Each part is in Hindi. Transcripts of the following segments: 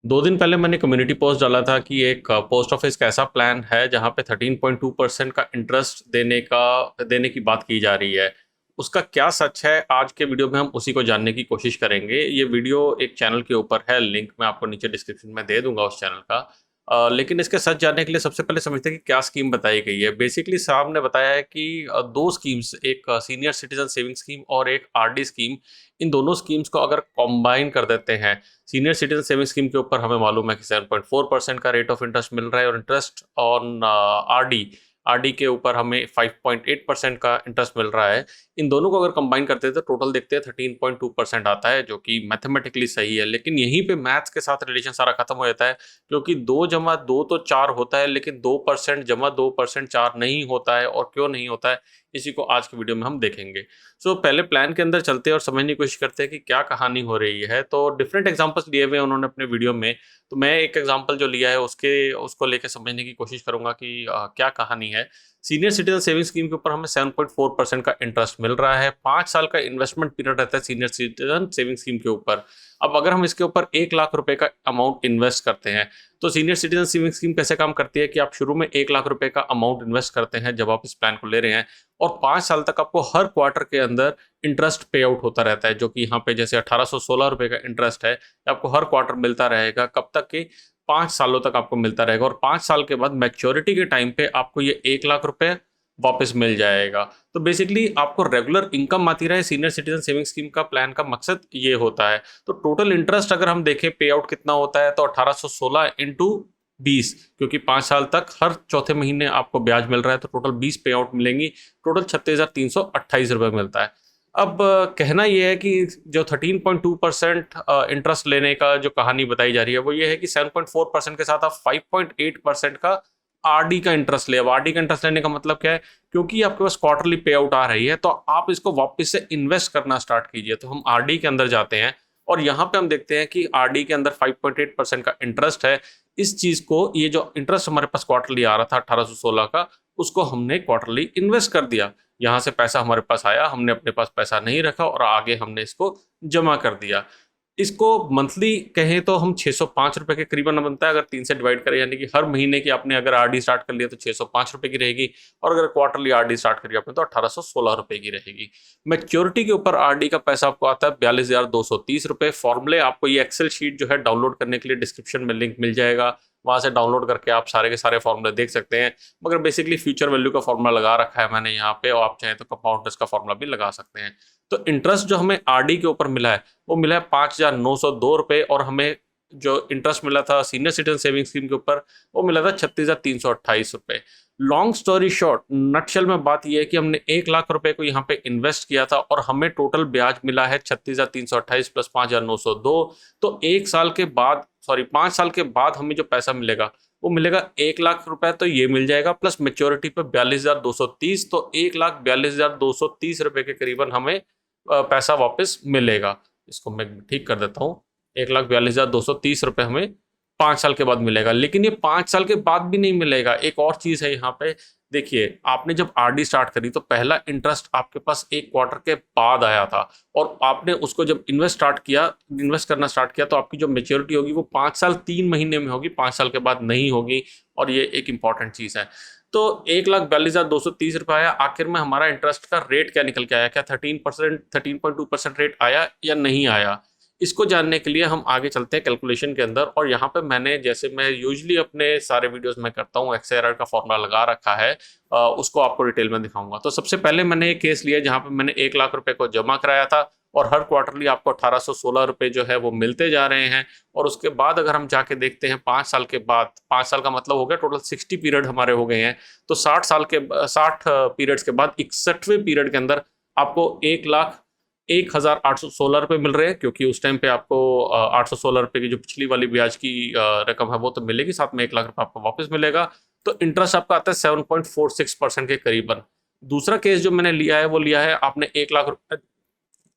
2 दिन पहले मैंने कम्युनिटी पोस्ट डाला था कि एक पोस्ट ऑफिस का ऐसा प्लान है जहां पे 13.2% का इंटरेस्ट देने की बात की जा रही है। उसका क्या सच है, आज के वीडियो में हम उसी को जानने की कोशिश करेंगे। ये वीडियो एक चैनल के ऊपर है, लिंक मैं आपको नीचे डिस्क्रिप्शन में दे दूंगा उस चैनल का। लेकिन इसके सच जानने के लिए सबसे पहले समझते हैं कि क्या स्कीम बताई गई है। बेसिकली साहब ने बताया है कि दो स्कीम्स, एक सीनियर सिटीजन सेविंग स्कीम और एक आरडी स्कीम, इन दोनों स्कीम्स को अगर कॉम्बाइन कर देते हैं, सीनियर सिटीजन सेविंग स्कीम के ऊपर हमें मालूम है कि 7.4% का रेट ऑफ इंटरेस्ट मिल रहा है और इंटरेस्ट ऑन आरडी आरडी के ऊपर हमें 5.8% का इंटरेस्ट मिल रहा है। इन दोनों को अगर कंबाइन करते हैं तो टोटल देखते हैं 13.2% आता है, जो कि मैथमेटिकली सही है। लेकिन यहीं पे मैथ्स के साथ रिलेशन सारा खत्म हो जाता है, क्योंकि 2 जमा 2 तो 4 होता है, लेकिन 2% जमा 2% 4 नहीं होता है। और क्यों नहीं होता है, इसी को आज की वीडियो में हम देखेंगे। पहले प्लान के अंदर चलते हैं और समझने की कोशिश करते हैं कि क्या कहानी हो रही है। तो डिफरेंट एग्जांपल्स लिए हुए हैं उन्होंने अपने वीडियो में। तो मैं एक एग्जांपल जो लिया है उसको लेकर समझने की कोशिश करूंगा कि क्या कहानी है। सीनियर सिटीजन सेविंग स्कीम के ऊपर हमें 7.4% का इंटरेस्ट मिल रहा है। 5 साल का इन्वेस्टमेंट पीरियड रहता है सीनियर सिटीजन सेविंग स्कीम के ऊपर। अब अगर हम इसके ऊपर 1 लाख रुपए का अमाउंट इन्वेस्ट करते हैं, तो सीनियर सिटीजन सेविंग स्कीम कैसे काम करती है कि आप शुरू में 1 लाख रुपए का अमाउंट इन्वेस्ट करते हैं जब आप इस प्लान को ले रहे हैं, और 5 साल तक आपको हर क्वार्टर के अंदर इंटरेस्ट पे आउट होता रहता है, जो कि यहाँ पे जैसे 1816 रुपए का इंटरेस्ट है, आपको हर क्वार्टर मिलता रहेगा। कब तक कि 5 सालों तक आपको मिलता रहेगा, और 5 साल के बाद मैच्योरिटी के टाइम पे आपको ये 1 लाख रुपए वापस मिल जाएगा। तो बेसिकली आपको रेगुलर इनकम आती रहे, सीनियर सिटीजन सेविंग स्कीम का प्लान का मकसद ये होता है। तो टोटल इंटरेस्ट अगर हम देखें पे आउट कितना होता है, तो 1816 इंटू 20, क्योंकि 5 साल तक हर चौथे महीने आपको ब्याज मिल रहा है, तो टोटल 20 पे आउट मिलेंगी। टोटल 36,328 रुपए मिलता है। अब कहना यह है कि जो 13.2% इंटरेस्ट लेने का जो कहानी बताई जा रही है, वो ये है कि 7.4% के साथ आप 5.8% का आरडी का इंटरेस्ट ले। अब आरडी का इंटरेस्ट लेने का मतलब क्या है, क्योंकि आपके पास क्वार्टरली पे आउट आ रही है, तो आप इसको वापस से इन्वेस्ट करना स्टार्ट कीजिए। तो हम आरडी के अंदर जाते हैं और यहाँ पे हम देखते हैं कि आरडी के अंदर 5.8% का इंटरेस्ट है। इस चीज को, ये जो इंटरेस्ट हमारे पास क्वार्टरली आ रहा था 1816 का, उसको हमने क्वार्टरली इन्वेस्ट कर दिया। यहाँ से पैसा हमारे पास आया, हमने अपने पास पैसा नहीं रखा और आगे हमने इसको जमा कर दिया। इसको मंथली कहें तो हम 605 रुपए के करीबन बनता है, अगर 3 से डिवाइड करें, यानी कि हर महीने की आपने अगर आरडी स्टार्ट कर लिया तो 605 रुपए की रहेगी, और अगर क्वार्टरली आरडी स्टार्ट करी आपने तो 1816 रुपए की रहेगी। मैच्योरिटी के ऊपर आरडी का पैसा आपको आता है 42,230 रुपए। फॉर्मूले आपको ये एक्सेल शीट जो है डाउनलोड करने के लिए डिस्क्रिप्शन में लिंक मिल जाएगा, वहां से डाउनलोड करके आप सारे के सारे फॉर्मूले देख सकते हैं। मगर बेसिकली फ्यूचर वैल्यू का फॉर्मूला लगा रखा है मैंने यहाँ पे, और आप चाहें तो कंपाउंड इंटरेस्ट का फॉर्मूला भी लगा सकते हैं। तो इंटरेस्ट जो हमें आरडी के ऊपर मिला है, वो मिला है 5,902 रुपए, और हमें जो इंटरेस्ट मिला था सीनियर सिटीजन सेविंग स्कीम के ऊपर, वो मिला था 36,328 रुपए। लॉन्ग स्टोरी शॉर्ट, नटशेल में बात यह है कि हमने 1 लाख रुपए को यहाँ पे इन्वेस्ट किया था और हमें टोटल ब्याज मिला है 36,328 प्लस 5,902। तो 1 साल के बाद, सॉरी 5 साल के बाद हमें जो पैसा मिलेगा वो मिलेगा 1 लाख रुपए, तो ये मिल जाएगा प्लस मेच्योरिटी पे 42,230, तो 1,42,230 रुपए के करीबन हमें पैसा वापस मिलेगा। इसको मैं ठीक कर देता हूँ, 1,42,230 रुपए हमें 5 साल के बाद मिलेगा। लेकिन ये 5 साल के बाद भी नहीं मिलेगा, एक और चीज है यहाँ पे। देखिए, आपने जब आरडी स्टार्ट करी तो पहला इंटरेस्ट आपके पास 1 क्वार्टर के बाद आया था, और आपने उसको जब इन्वेस्ट करना स्टार्ट किया, तो आपकी जो मेच्योरिटी होगी वो 5 साल 3 महीने में होगी, 5 साल के बाद नहीं होगी। और ये एक इंपॉर्टेंट चीज है। तो 1,42,230 रुपये आया। आखिर में हमारा इंटरेस्ट का रेट क्या निकल के आया, क्या 13.2% रेट आया या नहीं आया? इसको जानने के लिए हम आगे चलते हैं कैलकुलेशन के अंदर। और यहाँ पे मैंने, जैसे मैं यूजुअली अपने सारे वीडियोस में करता हूँ, एक्सआरआर का फॉर्मूला लगा रखा है, उसको आपको डिटेल में दिखाऊंगा। तो सबसे पहले मैंने एक केस लिया जहाँ पे मैंने 1 लाख रुपए को जमा कराया था, और हर क्वार्टरली आपको 1816 रुपए जो है वो मिलते जा रहे हैं। और उसके बाद अगर हम जाके देखते हैं 5 साल के बाद, 5 साल का मतलब हो गया टोटल 60 पीरियड हमारे हो गए हैं, तो 60 पीरियड्स के बाद 61वें पीरियड के अंदर आपको 1,01,816 रुपये मिल रहे हैं, क्योंकि उस टाइम पे आपको 816 रुपये की जो पिछली वाली ब्याज की रकम है वो तो मिलेगी, साथ में 1 लाख रुपये आपको वापस मिलेगा। तो इंटरेस्ट आपका आता है 7.46% के करीबन। दूसरा केस जो मैंने लिया है वो लिया है, आपने 1 लाख रुपये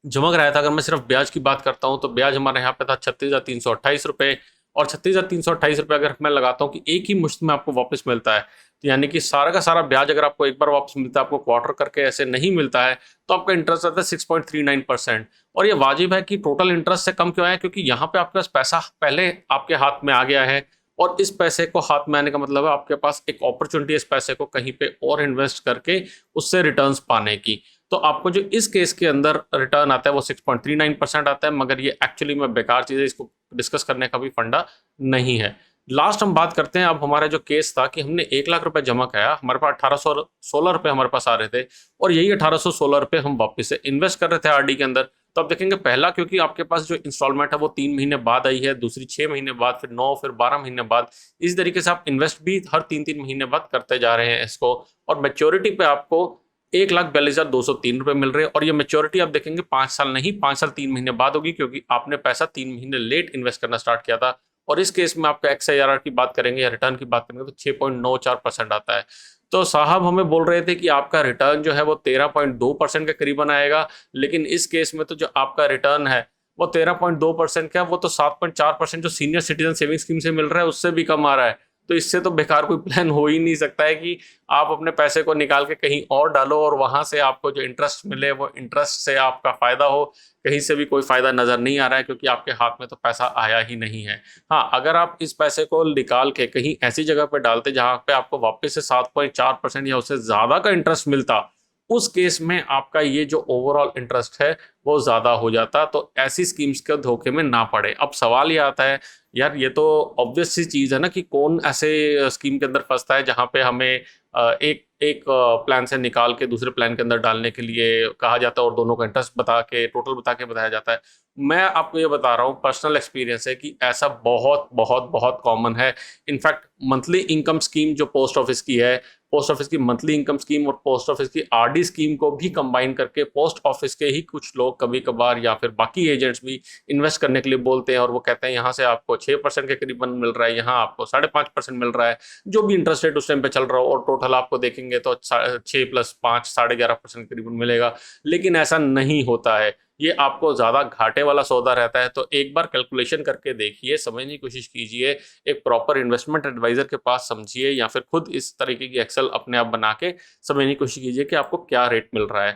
जमा कराया था। अगर मैं सिर्फ ब्याज की बात करता हूँ तो ब्याज हमारे यहाँ पे था 36,328 रुपये, और 36,328 रुपये अगर मैं लगाता हूँ कि एक ही मुश्त में आपको वापस मिलता है, तो यानी कि सारा का सारा ब्याज अगर आपको एक बार वापस मिलता है, आपको क्वार्टर करके ऐसे नहीं मिलता है, तो आपका इंटरेस्ट आता है 6.39%। और ये वाजिब है कि टोटल इंटरेस्ट से कम क्यों है, क्योंकि यहाँ पे आपके पास पैसा पहले आपके हाथ में आ गया है, और इस पैसे को हाथ में आने का मतलब है आपके पास एक अपॉर्चुनिटी है इस पैसे को कहीं पे और इन्वेस्ट करके उससे रिटर्न्स पाने की। तो आपको जो इस केस के अंदर रिटर्न आता है वो 6.39% आता है, मगर ये एक्चुअली में बेकार चीज़ है, इसको डिस्कस करने का भी फंडा नहीं है। लास्ट हम बात करते हैं, अब हमारा जो केस था कि हमने 1 लाख रुपए जमा किया, हमारे पास 1816 रुपए हमारे पास आ रहे थे, और यही 1816 रुपए हम वापस से इन्वेस्ट कर रहे थे आरडी के अंदर। तो आप देखेंगे पहला, क्योंकि आपके पास जो इंस्टॉलमेंट है वो 3 महीने बाद आई है, दूसरी 6 महीने बाद, फिर 9, फिर 12 महीने बाद। इस तरीके से आप इन्वेस्ट भी हर 3-3 महीने बाद करते जा रहे हैं इसको, और मेच्योरिटी पे आपको 1,42,203 रुपए मिल रहे हैं। और ये मेच्योरिटी आप देखेंगे 5 साल नहीं, 5 साल 3 महीने बाद होगी, क्योंकि आपने पैसा 3 महीने लेट इन्वेस्ट करना स्टार्ट किया था। और इस केस में आपका XIRR की बात करेंगे या रिटर्न की बात करेंगे तो 6.94% आता है। तो साहब हमें बोल रहे थे कि आपका रिटर्न जो है वो 13.2% के करीबन आएगा, लेकिन इस केस में तो जो आपका रिटर्न है वो 13.2% का, वो तो 7.4% जो सीनियर सिटीजन सेविंग स्कीम से मिल रहा है उससे भी कम आ रहा है। तो इससे तो बेकार कोई प्लान हो ही नहीं सकता है कि आप अपने पैसे को निकाल के कहीं और डालो और वहां से आपको जो इंटरेस्ट मिले वो इंटरेस्ट से आपका फायदा हो। कहीं से भी कोई फायदा नजर नहीं आ रहा है, क्योंकि आपके हाथ में तो पैसा आया ही नहीं है। हाँ, अगर आप इस पैसे को निकाल के कहीं ऐसी जगह पे डालते जहां पे आपको वापस से 7.4% या उससे ज्यादा का इंटरेस्ट मिलता, उस केस में आपका ये जो ओवरऑल इंटरेस्ट है वो ज्यादा हो जाता। तो ऐसी स्कीम्स के धोखे में ना पड़े। अब सवाल ये आता है, यार ये तो ऑब्वियस सी चीज है ना कि कौन ऐसे स्कीम के अंदर फंसता है जहां पे हमें एक एक प्लान से निकाल के दूसरे प्लान के अंदर डालने के लिए कहा जाता है और दोनों का इंटरेस्ट बता के, टोटल बता के बताया जाता है। मैं आपको ये बता रहा हूँ, पर्सनल एक्सपीरियंस है कि ऐसा बहुत बहुत बहुत कॉमन है। इनफैक्ट मंथली इनकम स्कीम जो पोस्ट ऑफिस की है, पोस्ट ऑफिस की मंथली इनकम स्कीम और पोस्ट ऑफिस की आरडी स्कीम को भी कंबाइन करके पोस्ट ऑफिस के ही कुछ लोग कभी कभार या फिर बाकी एजेंट्स भी इन्वेस्ट करने के लिए बोलते हैं, और वो कहते हैं यहाँ से आपको 6% के करीबन मिल रहा है, यहाँ आपको 5.5% मिल रहा है, जो भी इंटरेस्ट रेट उस टाइम पे चल रहा हो, और टोटल आपको देखेंगे तो 6 + 5 11.5% करीबन मिलेगा। लेकिन ऐसा नहीं होता है, ये आपको ज्यादा घाटे वाला सौदा रहता है। तो एक बार कैलकुलेशन करके देखिए, समझने की कोशिश कीजिए, एक प्रॉपर इन्वेस्टमेंट एडवाइजर के पास समझिए, या फिर खुद इस तरीके की एक्सेल अपने आप बना के समझने की कोशिश कीजिए कि आपको क्या रेट मिल रहा है।